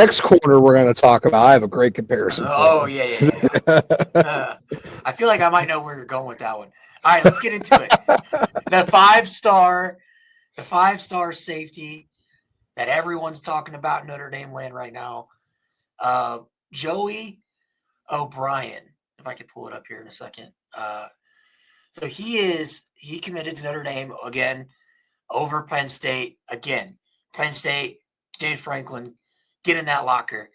next quarter we're going to talk about, I have a great comparison for Oh, you. yeah. I feel like I might know where you're going with that one. All right, let's get into it. The five-star safety that everyone's talking about in Notre Dame land right now, Joey O'Brien. If I could pull it up here in a second. So he committed to Notre Dame again over Penn State. Again, Penn State, James Franklin, get in that locker.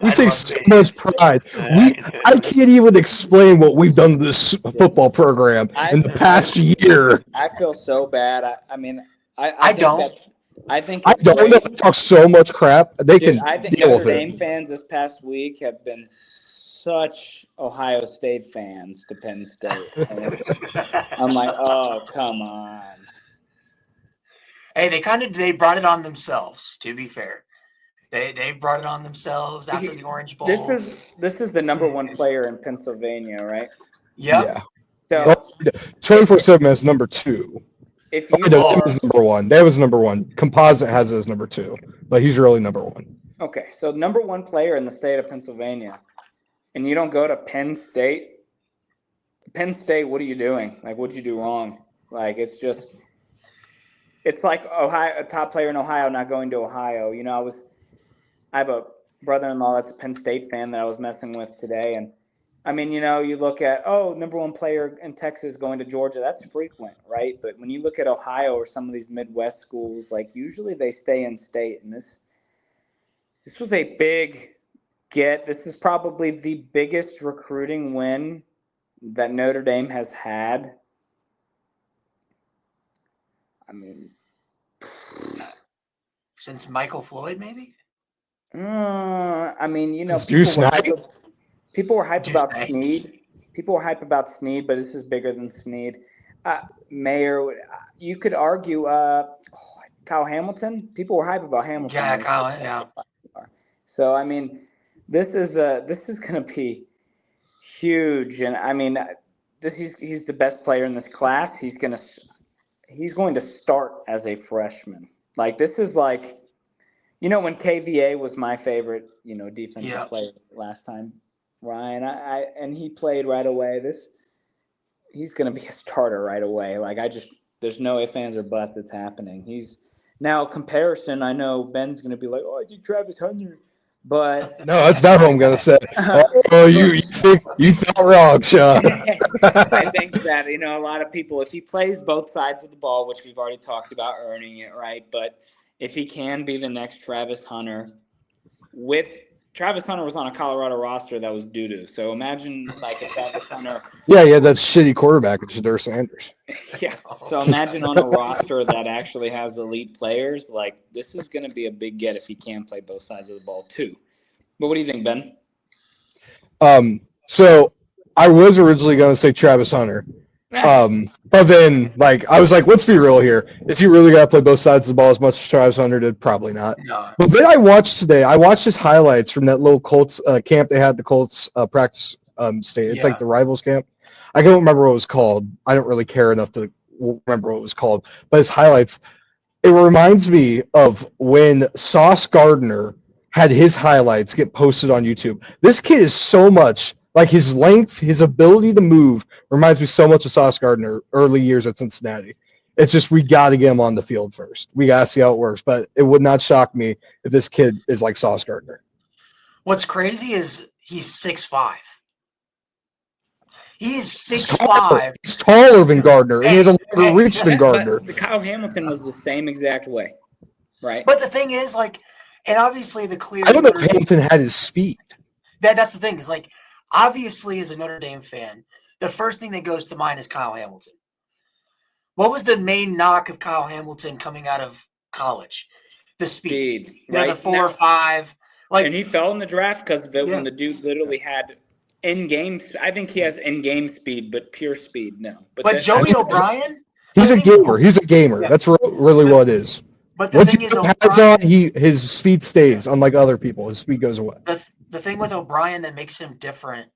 We take so much pride. I can't even explain what we've done to this football program in the past year. I feel so bad. I don't. I think I it's don't know. great. They talk so much crap. They Dude, can I think deal Notre with Dame it. fans this past week have been such Ohio State fans to Penn State. And I'm like, oh, come on. Hey, they brought it on themselves, to be fair. They brought it on themselves after the Orange Bowl. This is the number one player in Pennsylvania, right? Yep. Yeah. So 24/7 is number 2. if you That was number 1. That was number 1. Composite has it as number 2, but he's really number 1. Okay, so number one player in the state of Pennsylvania, and you don't go to Penn State. Penn State, what are you doing? Like, what'd you do wrong? Like, it's like Ohio, a top player in Ohio not going to Ohio. You know, I have a brother-in-law that's a Penn State fan that I was messing with today, and I mean, you know, you look at number one player in Texas going to Georgia, that's frequent, right? But when you look at Ohio or some of these Midwest schools, like usually they stay in state, and this was a big get. This is probably the biggest recruiting win that Notre Dame has had. I mean, since Michael Floyd, maybe? I mean, you know, people were hyped about Snead. People were hyped about Snead, but this is bigger than Snead. Mayer, you could argue Kyle Hamilton. People were hyped about Hamilton. Yeah, Kyle, yeah. So, I mean, this is going to be huge. And, I mean, he's the best player in this class. He's going to start as a freshman. Like, this is like, you know, when KVA was my favorite, you know, defensive player last time, Ryan, and he played right away. He's going to be a starter right away. Like, there's no ifs, ands, or buts. It's happening. He's now comparison. I know Ben's going to be like, oh, I did Travis Hunter, but no, that's not what I'm going to say. You thought wrong, Sean. I think that, you know, a lot of people, if he plays both sides of the ball, which we've already talked about earning it, right? But if he can be the next Travis Hunter, Travis Hunter was on a Colorado roster that was doo-doo. So imagine like a Travis Hunter. Yeah, that's shitty quarterback, Shedeur Sanders. Yeah. So imagine on a roster that actually has elite players. Like, this is going to be a big get if he can play both sides of the ball too. But what do you think, Ben? So I was originally going to say Travis Hunter. But then, like, I was like, let's be real here. Is he really got to play both sides of the ball as much as Travis Hunter did? Probably not. No. But then I watched his highlights from that little Colts camp they had, the Colts practice state. It's like the Rivals camp. I don't remember what it was called. I don't really care enough to remember what it was called. But his highlights, it reminds me of when Sauce Gardner had his highlights get posted on YouTube. This kid is so much... Like, his length, his ability to move reminds me so much of Sauce Gardner early years at Cincinnati. It's just we got to get him on the field first. We got to see how it works. But it would not shock me if this kid is like Sauce Gardner. What's crazy is he's 6'5". He is 6'5". He's taller than Gardner, and he has a longer reach than Gardner. But Kyle Hamilton was the same exact way, right? But the thing is, like, and obviously the clear... I don't know if Hamilton had his speed. That's the thing. Is like, obviously, as a Notre Dame fan, the first thing that goes to mind is Kyle Hamilton. What was the main knock of Kyle Hamilton coming out of college? The speed. Right? The 4 or 5. Like, and he fell in the draft because when the dude literally had in-game. I think he has in-game speed, but pure speed, no. But Joey O'Brien? He's a gamer. He's a gamer. Yeah. That's really what it is. But the once thing you is, put pads on, his speed stays. Unlike other people, his speed goes away. The thing with O'Brien that makes him different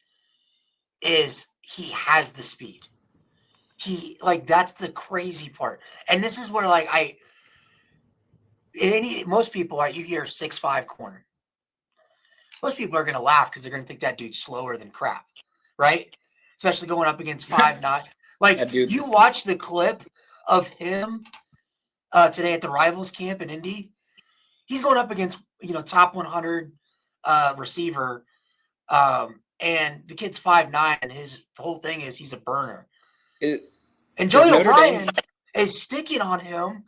is he has the speed. That's the crazy part. And this is where, like, most people, you hear 6'5" corner. Most people are going to laugh because they're going to think that dude's slower than crap, right? Especially going up against 5'9". Like, you watch the clip of him today at the Rivals camp in Indy. He's going up against, top 100 receiver, and the kid's 5'9", and his whole thing is he's a burner. And Joey O'Brien is sticking on him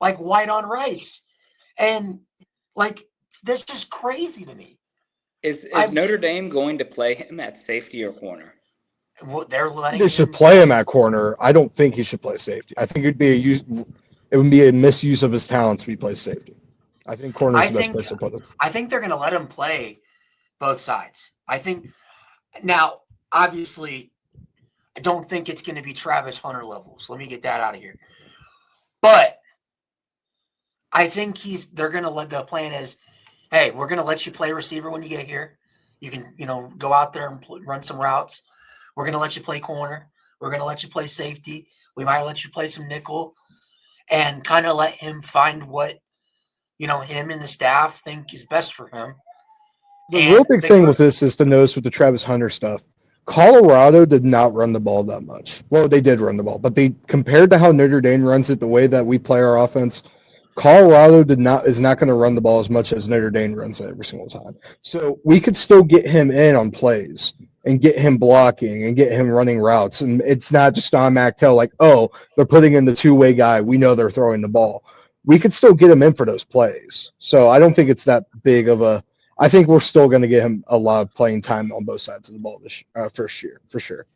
like white on rice. And, like, that's just crazy to me. Is Notre Dame going to play him at safety or corner? Well, they should play him at corner. I don't think he should play safety. I think it would be a misuse of his talents if he plays safety. I think corner is the best place to put him. I think they're going to let him play both sides. I think now, obviously, I don't think it's going to be Travis Hunter levels. Let me get that out of here. But I think they're going to let the plan is, hey, we're going to let you play receiver when you get here. You can, go out there and run some routes. We're going to let you play corner. We're going to let you play safety. We might let you play some nickel and kind of let him find what, him and the staff think is best for him. The real big thing with this is to notice with the Travis Hunter stuff, Colorado did not run the ball that much. Well, they did run the ball, but compared to how Notre Dame runs it, the way that we play our offense, Colorado is not going to run the ball as much as Notre Dame runs it every single time. So we could still get him in on plays and get him blocking and get him running routes. And it's not just on MacTell like, oh, they're putting in the two-way guy. We know they're throwing the ball. We could still get him in for those plays. So I don't think it's that big of a – I think we're still going to get him a lot of playing time on both sides of the ball this first year, for sure.